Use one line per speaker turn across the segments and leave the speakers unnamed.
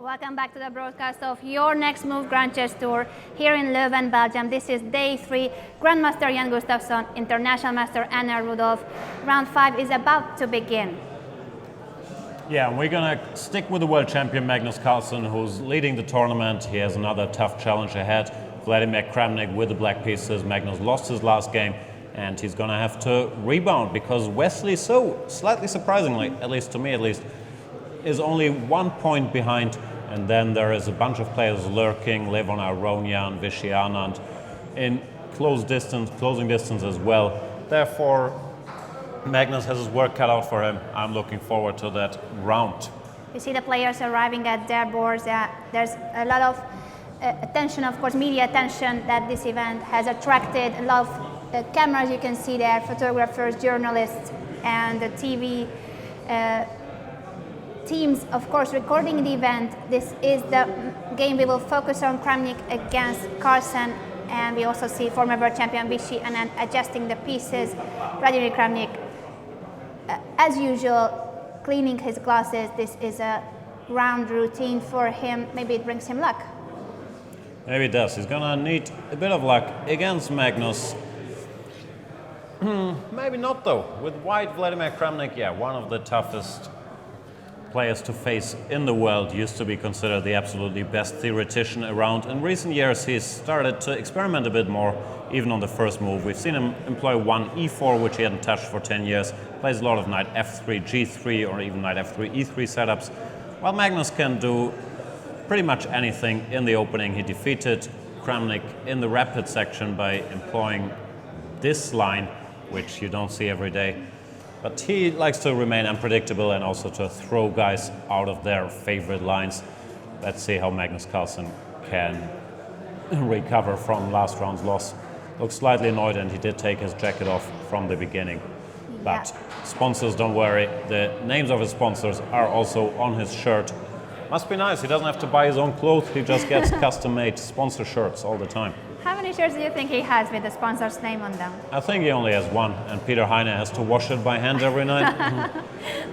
Welcome back to the broadcast of Your Next Move Grand Chess Tour here in Leuven, Belgium. This is day 3. Grandmaster Jan Gustafsson, International Master Anna Rudolph. Round 5 is about to begin.
Yeah, and we're going to stick with the world champion Magnus Carlsen, who's leading the tournament. He has another tough challenge ahead. Vladimir Kramnik with the black pieces. Magnus lost his last game, and he's going to have to rebound because Wesley So, slightly surprisingly, at least to me at least, is only 1 point behind. And then there is a bunch of players lurking, Levon Aronian, Vishy Anand, in closing distance as well. Therefore, Magnus has his work cut out for him. I'm looking forward to that round.
You see the players arriving at their boards. There's a lot of attention, of course, media attention that this event has attracted. A lot of cameras you can see there, photographers, journalists, and the TV teams, of course, recording the event. This is the game we will focus on, Kramnik against Carlsen, and we also see former world champion Vishy Anand adjusting the pieces. Vladimir Kramnik, as usual, cleaning his glasses. This is a round routine for him. Maybe it brings him luck.
Maybe it does. He's gonna need a bit of luck against Magnus. Maybe not though. With white, Vladimir Kramnik, yeah, one of the toughest players to face in the world, used to be considered the absolutely best theoretician around. In recent years, he's started to experiment a bit more, even on the first move. We've seen him employ one e4, which he hadn't touched for 10 years. Plays a lot of knight f3, g3, or even knight f3, e3 setups. While Magnus can do pretty much anything in the opening. He defeated Kramnik in the rapid section by employing this line, which you don't see every day. But he likes to remain unpredictable and also to throw guys out of their favorite lines. Let's see how Magnus Carlsen can recover from last round's loss. Looks slightly annoyed, and he did take his jacket off from the beginning. But sponsors, don't worry. The names of his sponsors are also on his shirt. Must be nice. He doesn't have to buy his own clothes. He just gets custom-made sponsor shirts all the time.
How many shirts do you think he has with the sponsor's name on them?
I think he only has one, and Peter Heine has to wash it by hand every night.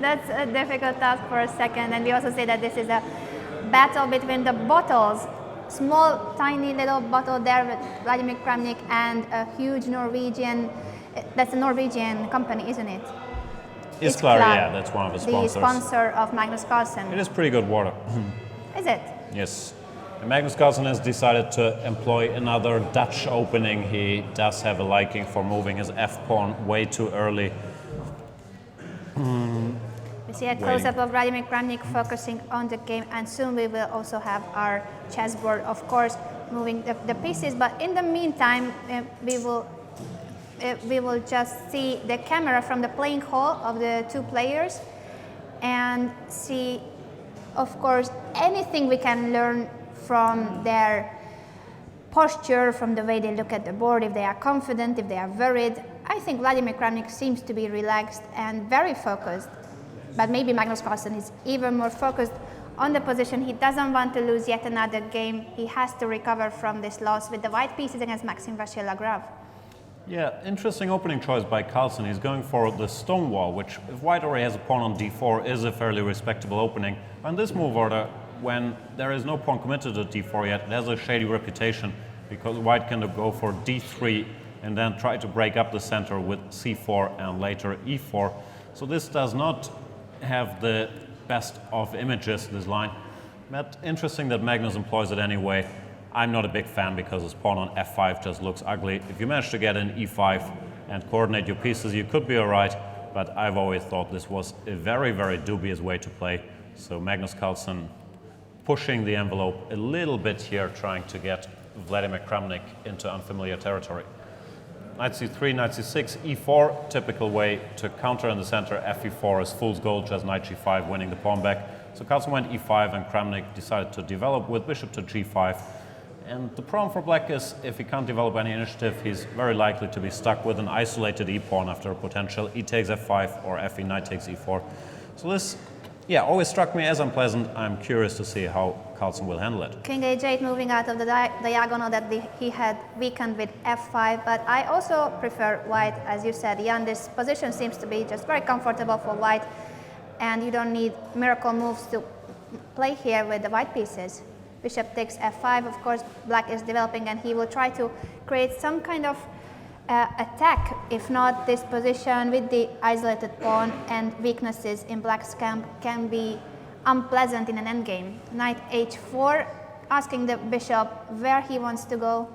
That's a difficult task for a second. And we also say that this is a battle between the bottles. Small, tiny little bottle there with Vladimir Kramnik and a huge Norwegian, that's a Norwegian company, isn't it?
Isklar, yeah, that's one of his sponsors.
The sponsor of Magnus Carlsen.
It is pretty good water.
Is it?
Yes. And Magnus Carlsen has decided to employ another Dutch opening. He does have a liking for moving his f-pawn way too early.
We see a close-up of Vladimir Kramnik focusing on the game, and soon we will also have our chessboard, of course, moving the pieces. But in the meantime, we will just see the camera from the playing hall of the two players and see, of course, anything we can learn from their posture, from the way they look at the board, if they are confident, if they are worried. I think Vladimir Kramnik seems to be relaxed and very focused, but maybe Magnus Carlsen is even more focused on the position. He doesn't want to lose yet another game. He has to recover from this loss with the white pieces against Maxime Vachier-Lagrave.
Yeah, interesting opening choice by Carlsen. He's going for the stone wall, which, if white already has a pawn on d4, is a fairly respectable opening. On this move order, when there is no pawn committed to d4 yet, it has a shady reputation because white can go for d3 and then try to break up the center with c4 and later e4. So this does not have the best of images, this line. But interesting that Magnus employs it anyway. I'm not a big fan because his pawn on f5 just looks ugly. If you manage to get an e5 and coordinate your pieces, you could be all right, but I've always thought this was a very, very dubious way to play. So Magnus Carlsen pushing the envelope a little bit here, trying to get Vladimir Kramnik into unfamiliar territory. Knight c3, knight c6, e4, typical way to counter in the center. fe4 is fool's gold, just knight g5, winning the pawn back. So Carlsen went e5, and Kramnik decided to develop with bishop to g5. And the problem for black is, if he can't develop any initiative, he's very likely to be stuck with an isolated e-pawn after a potential e takes f5 or fe knight takes e4. So this, yeah, always struck me as unpleasant. I'm curious to see how Carlsen will handle it.
King h8 moving out of the diagonal that he had weakened with f5, but I also prefer white, as you said, Jan. This position seems to be just very comfortable for white, and you don't need miracle moves to play here with the white pieces. Bishop takes f5, of course black is developing and he will try to create some kind of attack. If not, this position with the isolated pawn and weaknesses in black's camp can be unpleasant in an endgame. Knight h4, asking the bishop where he wants to go.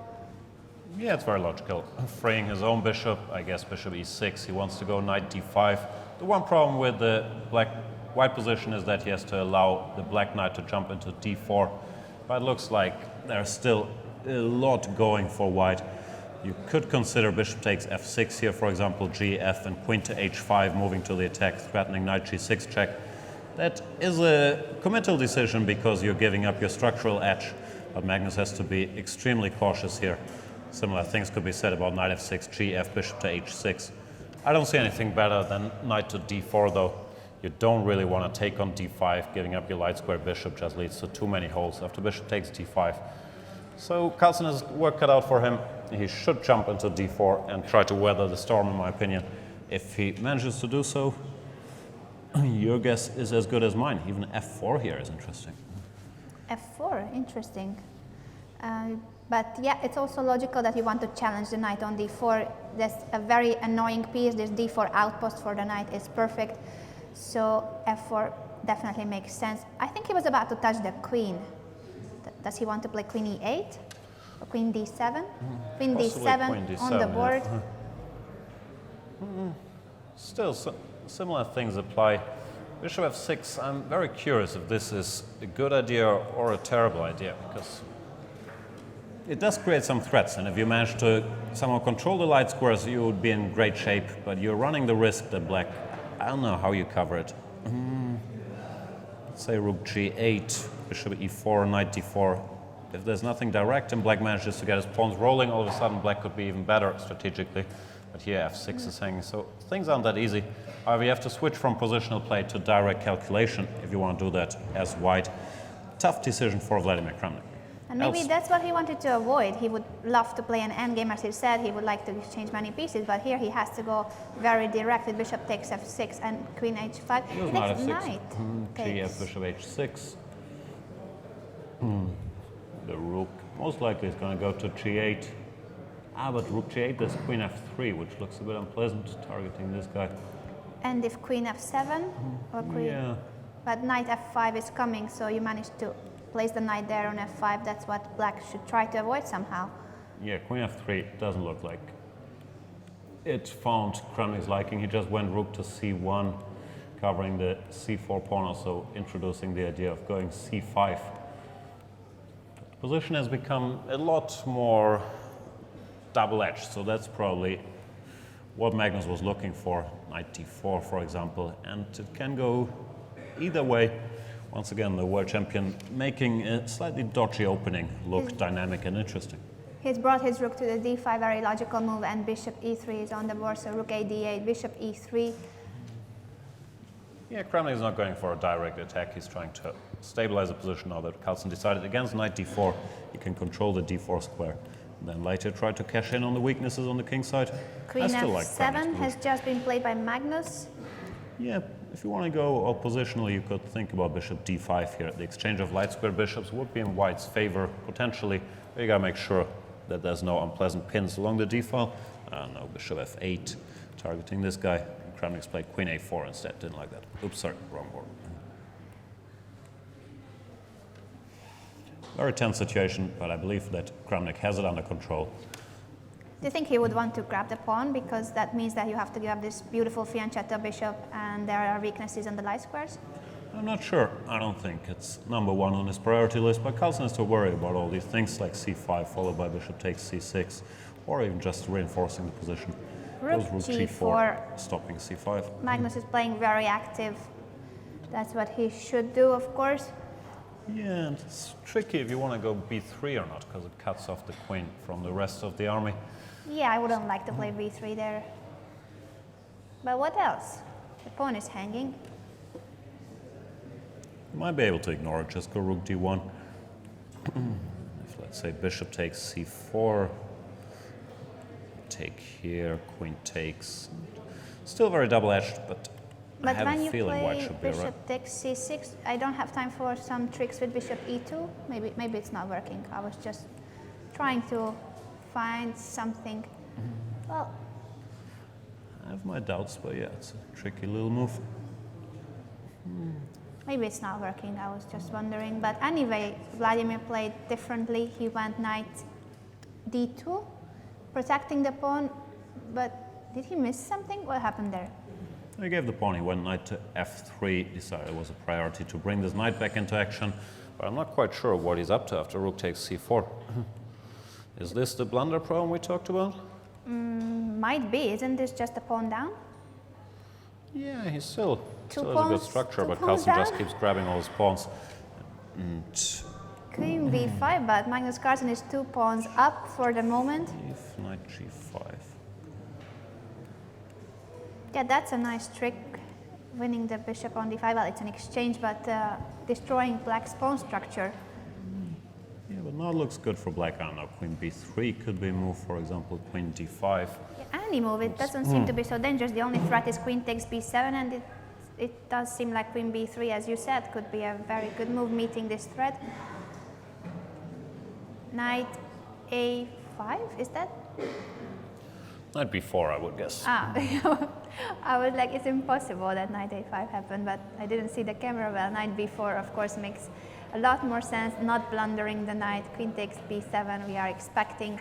Yeah, it's very logical. Freeing his own bishop, I guess bishop e6, he wants to go knight d5. The one problem with the white position is that he has to allow the black knight to jump into d4. But it looks like there's still a lot going for white. You could consider bishop takes f6 here, for example, gf and queen to h5, moving to the attack, threatening knight g6 check. That is a committal decision because you're giving up your structural edge, but Magnus has to be extremely cautious here. Similar things could be said about knight f6, gf, bishop to h6. I don't see anything better than knight to d4 though. You don't really want to take on d5. Giving up your light square bishop just leads to too many holes after bishop takes d5. So Carlsen has work cut out for him. He should jump into d4 and try to weather the storm, in my opinion. If he manages to do so, your guess is as good as mine. Even f4 here is interesting.
f4, interesting. But yeah, it's also logical that you want to challenge the knight on d4. That's a very annoying piece. This d4 outpost for the knight is perfect. So f4 definitely makes sense. I think he was about to touch the queen. Does he want to play queen e8 or queen d7? Queen d7,
queen d7
on the board.
Yeah. Still, similar things apply. Bishop f6, I'm very curious if this is a good idea or a terrible idea, because it does create some threats, and if you manage to somehow control the light squares, you would be in great shape, but you're running the risk that black, I don't know how you cover it. Let's say rook g8, bishop e4, knight d4. If there's nothing direct and black manages to get his pawns rolling, all of a sudden black could be even better strategically. But here f6 is hanging, so things aren't that easy. However, you have to switch from positional play to direct calculation if you want to do that as white. Tough decision for Vladimir Kramnik.
And maybe that's what he wanted to avoid. He would love to play an endgame, as he said. He would like to exchange many pieces, but here he has to go very direct with bishop takes f6 and queen h5.
Next
Knight
gf, bishop h6. The rook most likely is going to go to g8. But rook g8, there's queen f3, which looks a bit unpleasant, targeting this guy.
And if queen f7 or queen...
Yeah.
But knight f5 is coming, so you managed to place the knight there on f5. That's what black should try to avoid somehow.
Yeah, queen f3 doesn't look like it found Kramnik's liking. He just went rook to c1, covering the c4 pawn, also introducing the idea of going c5. The position has become a lot more double-edged, so that's probably what Magnus was looking for. Knight d4, for example, and it can go either way. Once again, the world champion making a slightly dodgy opening look dynamic and interesting.
He's brought his rook to the d5, very logical move, and bishop e3 is on the board, so rook a d8, bishop e3.
Yeah, Kramnik is not going for a direct attack. He's trying to stabilize the position now that Carlsen decided against knight d4. He can control the d4 square. And then later try to cash in on the weaknesses on the king side.
Queen f7 has just been played by Magnus.
Yeah, if you want to go oppositional, you could think about bishop d5 here. The exchange of light square bishops would be in white's favor, potentially. But you gotta make sure that there's no unpleasant pins along the d file. No, bishop f8, targeting this guy. Kramnik's played queen a4 instead, didn't like that. Oops, sorry, wrong board. Very tense situation, but I believe that Kramnik has it under control.
Do you think he would want to grab the pawn, because that means that you have to give up this beautiful fianchetto bishop and there are weaknesses on the light squares?
I'm not sure. I don't think it's number one on his priority list, but Carlsen has to worry about all these things like c5 followed by bishop takes c6, or even just reinforcing the position.
Rook g4,
stopping c5.
Magnus is playing very active. That's what he should do, of course.
Yeah, and it's tricky if you want to go b3 or not, because it cuts off the queen from the rest of the army.
Yeah, I wouldn't like to play b3 there. But what else? The pawn is hanging.
You might be able to ignore it, just go rook d1. If, let's say, bishop takes c4, take here, queen takes. Still very double-edged, but
But
have
when
a
you
feeling white
play
should be
bishop
right.
takes c6, I don't have time for some tricks with bishop e2. Maybe it's not working. I was just trying to find something. Well,
I have my doubts, but yeah, it's a tricky little move.
maybe it's not working. I was just wondering. But anyway, Vladimir played differently. He went knight d2, protecting the pawn. But did he miss something? What happened there?
He gave the pawn, he went knight to f3, decided it was a priority to bring this knight back into action, but I'm not quite sure what he's up to after rook takes c4. Is this the blunder problem we talked about?
Might be. Isn't this just a pawn down?
Yeah, he still
Two
has a
pawns,
good structure,
two
but
pawns
Carlsen just
down?
keeps grabbing all his pawns. And
Queen b5, but Magnus Carlsen is 2 pawns up for the moment.
if knight g5.
Yeah, that's a nice trick, winning the bishop on d5. Well, it's an exchange, but destroying black's pawn structure.
Yeah, but now it looks good for black. I don't know, queen b3 could be moved, for example, queen d5.
Yeah, any move, it doesn't seem to be so dangerous. The only threat is queen takes b7, and it does seem like queen b3, as you said, could be a very good move meeting this threat. Knight a5, is that?
Knight b4, I would guess.
Ah, I was like, it's impossible that knight a5 happened, but I didn't see the camera well. Knight b4, of course, makes a lot more sense, not blundering the knight. Queen takes b7, we are expecting.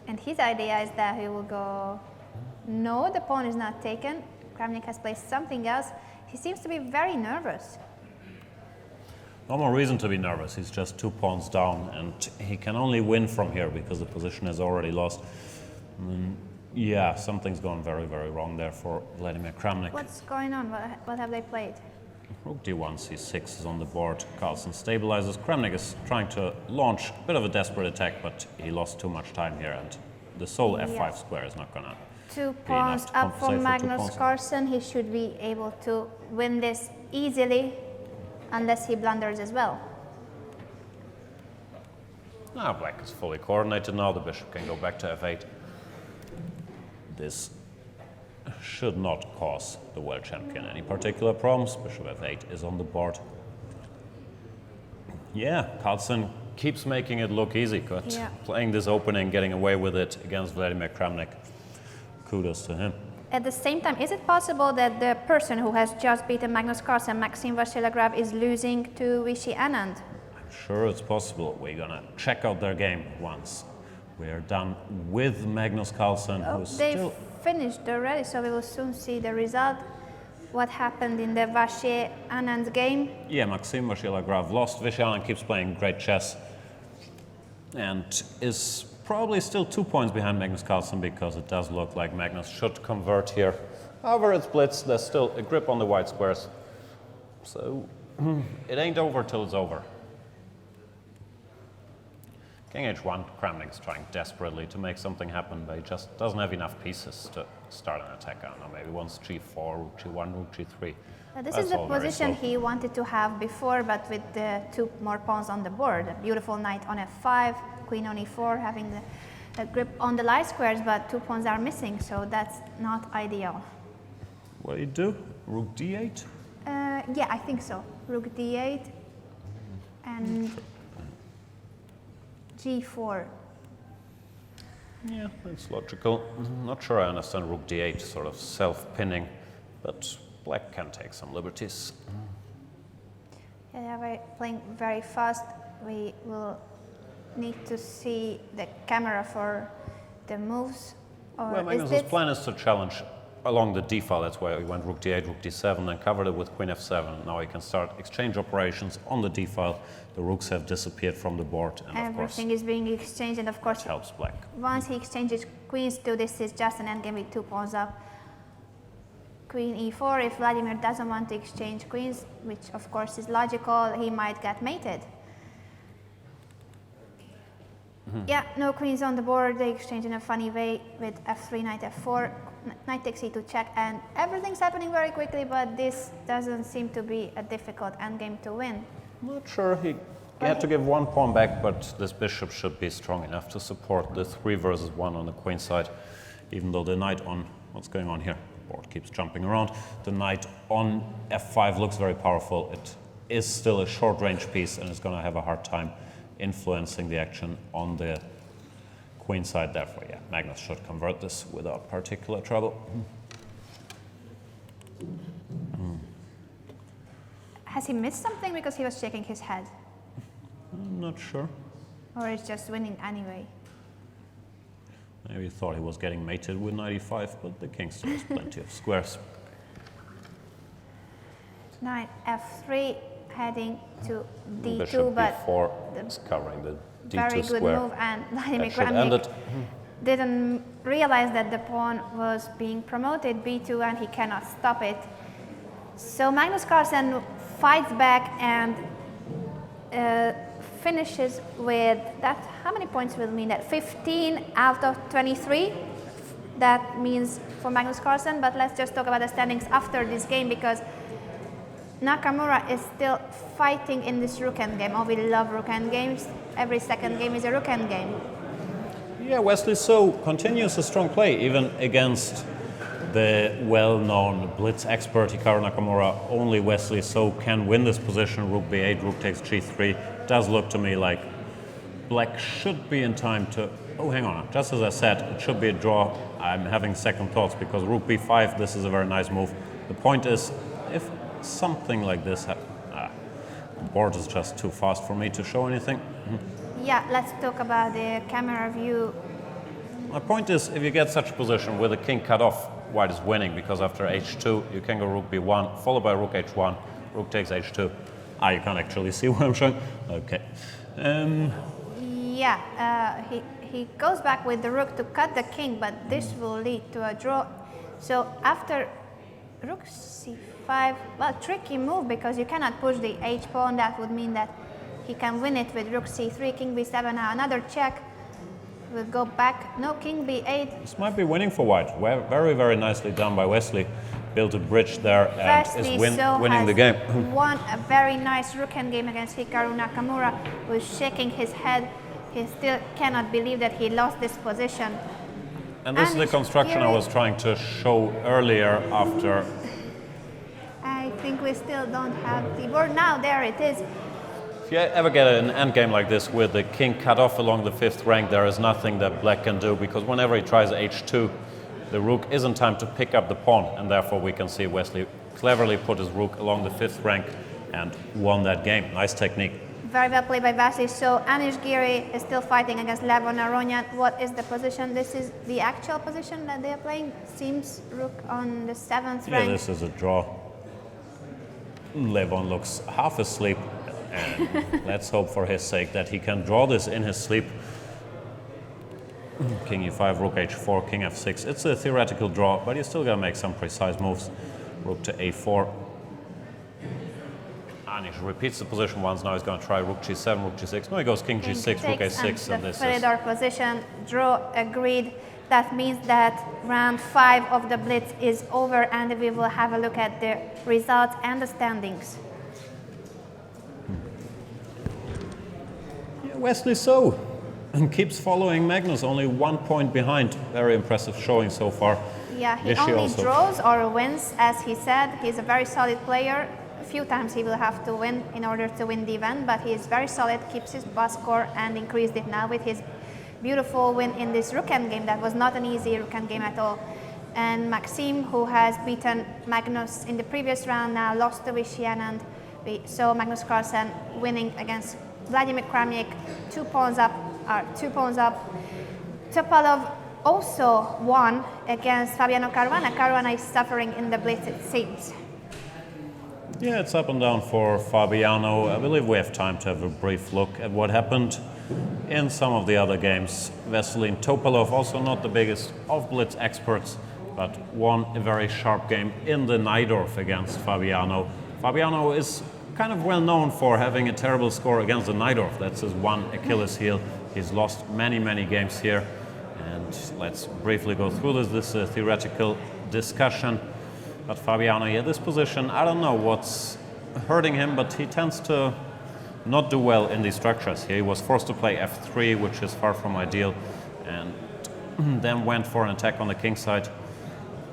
And his idea is that he will go, no, the pawn is not taken. Kramnik has placed something else. He seems to be very nervous.
No more reason to be nervous, he's just 2 pawns down, and he can only win from here because the position is already lost. Yeah, something's gone very, very wrong there for Vladimir Kramnik.
What's going on? What have they played?
Rook d1, c6 is on the board. Carlsen stabilizes. Kramnik is trying to launch a bit of a desperate attack, but he lost too much time here, and the sole f5 square is not gonna
2 pawns up for Magnus Carlsen. He should be able to win this easily, unless he blunders as well.
Now black is fully coordinated now. The bishop can go back to f8. This should not cause the world champion any particular problems. Bishop f8 is on the board. Yeah, Carlsen keeps making it look easy, but playing this opening, getting away with it against Vladimir Kramnik, kudos to him.
At the same time, is it possible that the person who has just beaten Magnus Carlsen, Maxim Vasilyev, is losing to Vishy Anand?
I'm sure it's possible. We're gonna check out their game once we're done with Magnus Carlsen, who's still...
Finished already, so we will soon see the result. What happened in the Vishy Anand game?
Yeah, Maxim Vasilyev lost. Vishy Anand keeps playing great chess and is probably still 2 points behind Magnus Carlsen, because it does look like Magnus should convert here. However, it's Blitz. There's still a grip on the white squares, so it ain't over till it's over. King h1, Kramnik's trying desperately to make something happen, but he just doesn't have enough pieces to start an attack. I don't know, maybe once g4, rook g1, rook g3.
This is the position he wanted to have before, but with the 2 more pawns on the board. A beautiful knight on f5, queen on e4, having the grip on the light squares, but 2 pawns are missing, so that's not ideal.
What do you do? Rook d8?
Yeah, I think so. Rook d8 and g4.
Yeah, that's logical. Not sure I understand rook d8, sort of self-pinning, but black can take some liberties.
Yeah, they're playing very fast. We will need to see the camera for the moves. Or
well, Magnus's plan is to challenge along the d file. That's why he went rook d8, rook d7, and covered it with queen f7. Now he can start exchange operations on the d file. The rooks have disappeared from the board, and
everything is being exchanged, and of course
it helps black.
Once he exchanges queens to this is just an endgame with 2 pawns up. Queen e4, if Vladimir doesn't want to exchange queens, which of course is logical, he might get mated. Yeah, no queens on the board. They exchange in a funny way with f3, knight f4, knight takes e2 check, and everything's happening very quickly, but this doesn't seem to be a difficult endgame to win.
Not sure. He had to give 1 pawn back, but this bishop should be strong enough to support the 3 versus 1 on the queen side, even though the knight on... What's going on here? board keeps jumping around. The knight on f5 looks very powerful. It is still a short-range piece, and it's going to have a hard time influencing the action on the queen side. Therefore, yeah, Magnus should convert this without particular trouble.
Has he missed something because he was shaking his head?
I'm not sure.
Or is just winning anyway?
Maybe he thought he was getting mated with knight e5, but the king still has plenty of squares.
Knight f3, heading to d2,
Bishop
but
b4 is covering the d2
very good
square.
move, and Vladimir
That should end it.
Kramnik didn't realize that the pawn was being promoted b2 and he cannot stop it. So Magnus Carlsen fights back and finishes with that. How many points will mean that? 15 out of 23. That means for Magnus Carlsen, but let's just talk about the standings after this game, because Nakamura is still fighting in this rook end game. Oh, we love rook end games. Every second game is a rook end game.
Yeah, Wesley So continues a strong play, even against the well-known Blitz expert Hikaru Nakamura. Only Wesley So can win this position. Rook b8, rook takes g3. Does look to me like black should be in time to... Oh, hang on. Just as I said, it should be a draw. I'm having second thoughts because rook b5, this is a very nice move. The point is, if something like this happens... the board is just too fast for me to show anything.
Yeah, let's talk about the camera view.
My point is, if you get such a position with the king cut off, white is winning, because after h2 you can go rook b1 followed by rook h1, rook takes h2. You can't actually see what I'm showing. Okay.
He goes back with the rook to cut the king, but this will lead to a draw. So after rook c5, well, tricky move because you cannot push the h pawn. That would mean that he can win it with rook c3, king b7. Now another check. We'll go back. No, king b8.
This might be winning for white. Very, very nicely done by Wesley. Built a bridge there and is winning the game.
Won a very nice rook end game against Hikaru Nakamura, who is shaking his head. He still cannot believe that he lost this position.
And this is the construction I was trying to show earlier after.
I think we still don't have the board. Now there it is.
If you ever get an endgame like this with the king cut off along the fifth rank, there is nothing that black can do, because whenever he tries h2, the rook isn't time to pick up the pawn, and therefore we can see Wesley cleverly put his rook along the fifth rank and won that game. Nice technique.
Very well played by Vasily. So Anish Giri is still fighting against Levon Aronyan. What is the position? This is the actual position that they are playing. Seems rook on the seventh rank.
Yeah, this is a draw. Levon looks half asleep, and let's hope for his sake that he can draw this in his sleep. King e5, rook h4, king f6. It's a theoretical draw, but you still gotta make some precise moves. Rook to a4. Anish repeats the position once. Now he's gonna try rook g7, rook g6. No, he goes king g6, rook a6, and this is...
Corridor position, draw agreed. That means that round 5 of the Blitz is over, and we will have a look at the results and the standings.
Yeah, Wesley So. And keeps following Magnus, only 1 point behind. Very impressive showing so far.
Yeah, he only draws or wins, as he said. He's a very solid player. A few times he will have to win in order to win the event, but he is very solid, keeps his bus score and increased it now with his beautiful win in this rook end game. That was not an easy rook end game at all. And Maxime, who has beaten Magnus in the previous round, now lost to Vishian, and we saw Magnus Carlsen winning against Vladimir Kramnik, 2 pawns up. Topalov also won against Fabiano Caruana. Caruana is suffering in the Blitz, it seems.
Yeah, it's up and down for Fabiano. I believe we have time to have a brief look at what happened in some of the other games. Vasily and Topalov, also not the biggest of Blitz experts, but won a very sharp game in the Najdorf against Fabiano. Fabiano is kind of well known for having a terrible score against the Najdorf. That's his one Achilles heel. He's lost many games here. And let's briefly go through this. This is a theoretical discussion. But Fabiano, yeah, this position, I don't know what's hurting him, but he tends to not do well in these structures. He was forced to play f3, which is far from ideal, and then went for an attack on the king side.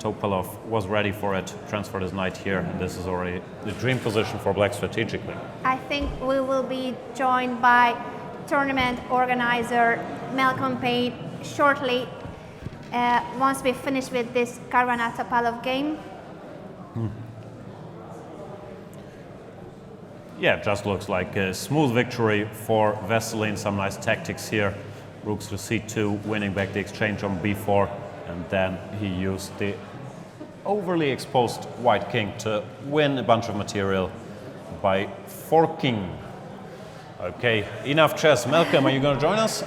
Topalov was ready for it, transferred his knight here, and this is already the dream position for black strategically.
I think we will be joined by tournament organizer Malcolm Payne shortly once we finish with this Caruana Topalov game.
Yeah, it just looks like a smooth victory for Vesselin. Some nice tactics here. Rooks to c2, winning back the exchange on b4, and then he used the overly exposed white king to win a bunch of material by forking. Okay, enough chess. Malcolm, are you going to join us?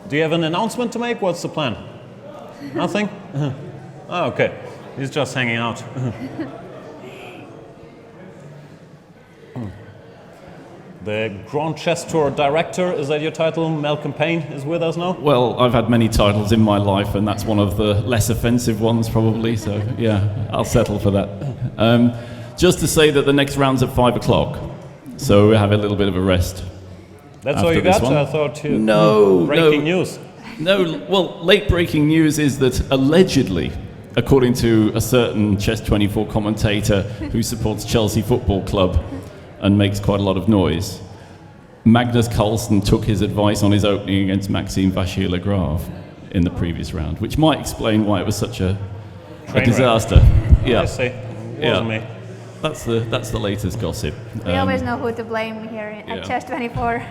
Do you have an announcement to make? What's the plan? Nothing? Oh, okay, he's just hanging out. The Grand Chess Tour Director, is that your title? Malcolm Payne is with us now?
Well, I've had many titles in my life, and that's one of the less offensive ones, probably. So, yeah, I'll settle for that. Just to say that the next round's at 5 o'clock, so we have a little bit of a rest.
That's all you got? I thought you... Breaking news.
No, well, late breaking news is that allegedly, according to a certain Chess24 commentator who supports Chelsea Football Club, and makes quite a lot of noise, Magnus Carlsen took his advice on his opening against Maxime Vachier-Lagrave in the previous round, which might explain why it was such a disaster.
Yeah. I see. It wasn't me.
That's the latest gossip.
We always know who to blame here at Chess24.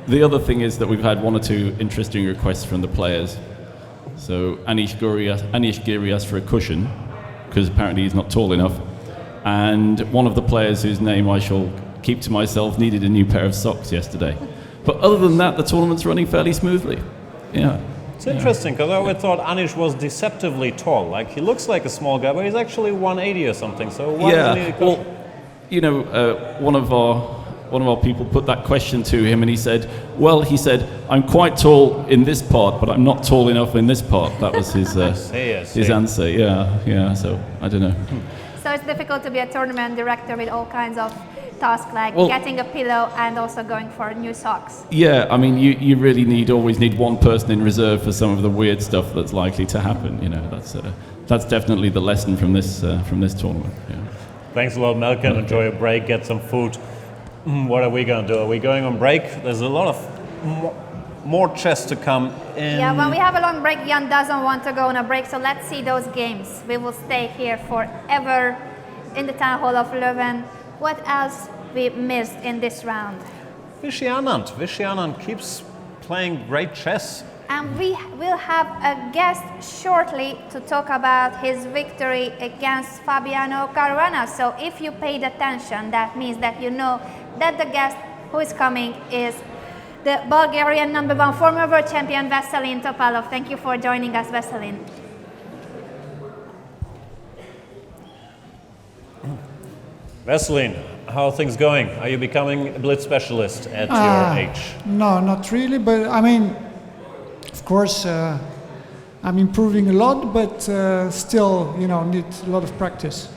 The other thing is that we've had one or two interesting requests from the players. So Anish Giri asked for a cushion, because apparently he's not tall enough. And one of the players whose name I shall keep to myself needed a new pair of socks yesterday. But other than that, the tournament's running fairly smoothly. Yeah.
It's interesting, because I always thought Anish was deceptively tall. Like, he looks like a small guy, but he's actually 180 or something. So why does he need a cushion?
Well, you know, one of our people put that question to him, and he said, I'm quite tall in this part, but I'm not tall enough in this part. That was his his answer. Yeah. So I don't know.
So it's difficult to be a tournament director with all kinds of tasks like getting a pillow and also going for new socks.
Yeah, I mean, you really always need one person in reserve for some of the weird stuff that's likely to happen. You know, that's definitely the lesson from this tournament. Yeah.
Thanks a lot, Malcolm. Enjoy a break, get some food. What are we going to do? Are we going on break? There's a lot of more chess to come in.
Yeah, when we have a long break, Jan doesn't want to go on a break, so let's see those games. We will stay here forever in the town hall of Leuven. What else we missed in this round?
Vishy Anand keeps playing great chess.
And we will have a guest shortly to talk about his victory against Fabiano Caruana. So if you paid attention, that means that you know that the guest who is coming is the Bulgarian #1 former world champion Vesselin Topalov. Thank you for joining us, Vesselin.
Vesselin, how are things going? Are you becoming a Blitz specialist at your age?
No, not really, but I mean, of course, I'm improving a lot, but still, need a lot of practice.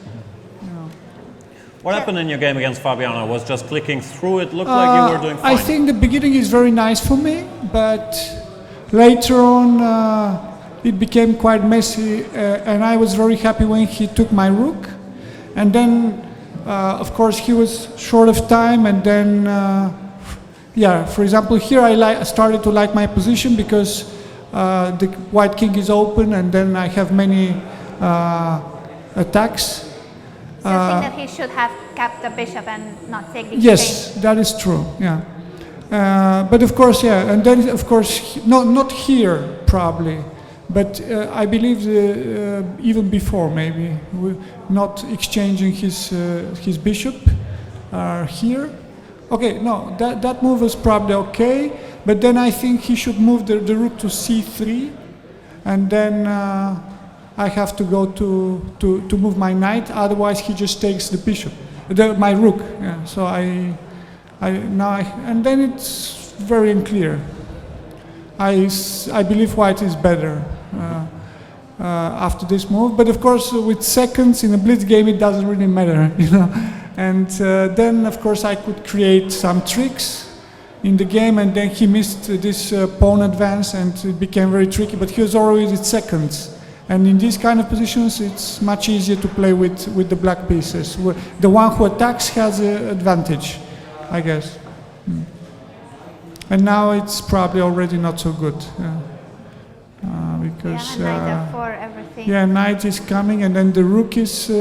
What happened in your game against Fabiano? Was just clicking through it? Looked like you were doing fine.
I think the beginning is very nice for me, but later on it became quite messy, and I was very happy when he took my rook. And then, of course, he was short of time, and then, for example, here I started to like my position because the white king is open, and then I have many attacks.
So you think that he should have kept the bishop and not take the
Yes,
exchange?
that is true, yeah. But of course, and then of course, not here probably, but I believe even before maybe, not exchanging his bishop here. Okay, no, that move was probably okay, but then I think he should move the rook to c3, and then I have to go to move my knight. Otherwise, he just takes the bishop, my rook. Yeah. So and then it's very unclear. I believe white is better after this move. But of course, with seconds in a blitz game, it doesn't really matter, And then, of course, I could create some tricks, in the game, and then he missed this pawn advance, and it became very tricky. But he was already second, and in these kind of positions, it's much easier to play with the black pieces. The one who attacks has an advantage, I guess. And now it's probably already not so good. Because
knight f4, everything.
yeah, knight is coming, and then the rook is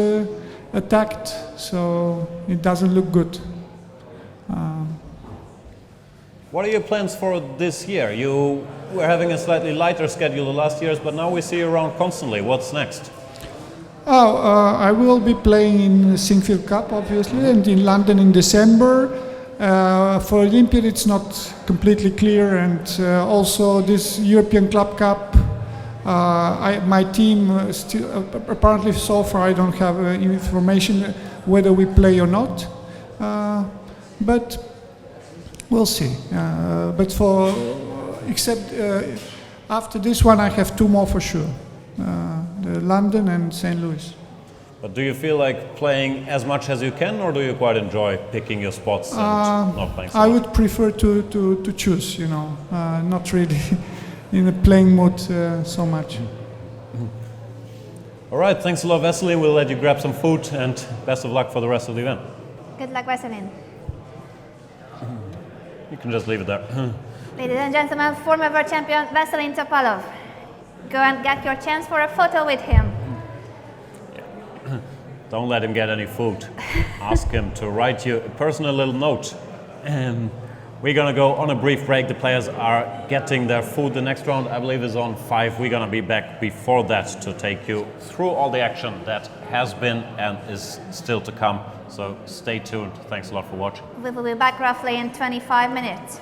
attacked, so it doesn't look good.
What are your plans for this year? You were having a slightly lighter schedule the last years, but now we see you around constantly. What's next?
I will be playing in the Singfield Cup, obviously, and in London in December. For Olympia, it's not completely clear, and also this European Club Cup. My team still, apparently so far, I don't have information whether we play or not, but we'll see. But after this one, I have 2 more for sure, the London and St. Louis.
But do you feel like playing as much as you can, or do you quite enjoy picking your spots and not playing so much?
I would prefer to choose, not really in a playing mood so much.
All right, thanks a lot, Veselin. We'll let you grab some food, and best of luck for the rest of the event.
Good luck, Veselin.
You can just leave it there.
Ladies and gentlemen, former world champion Veselin Topalov. Go and get your chance for a photo with him.
Don't let him get any food. Ask him to write you a personal little note. We're going to go on a brief break. The players are getting their food. The next round, I believe, is on 5. We're going to be back before that to take you through all the action that has been and is still to come. So stay tuned. Thanks a lot for watching.
We will be back roughly in 25 minutes.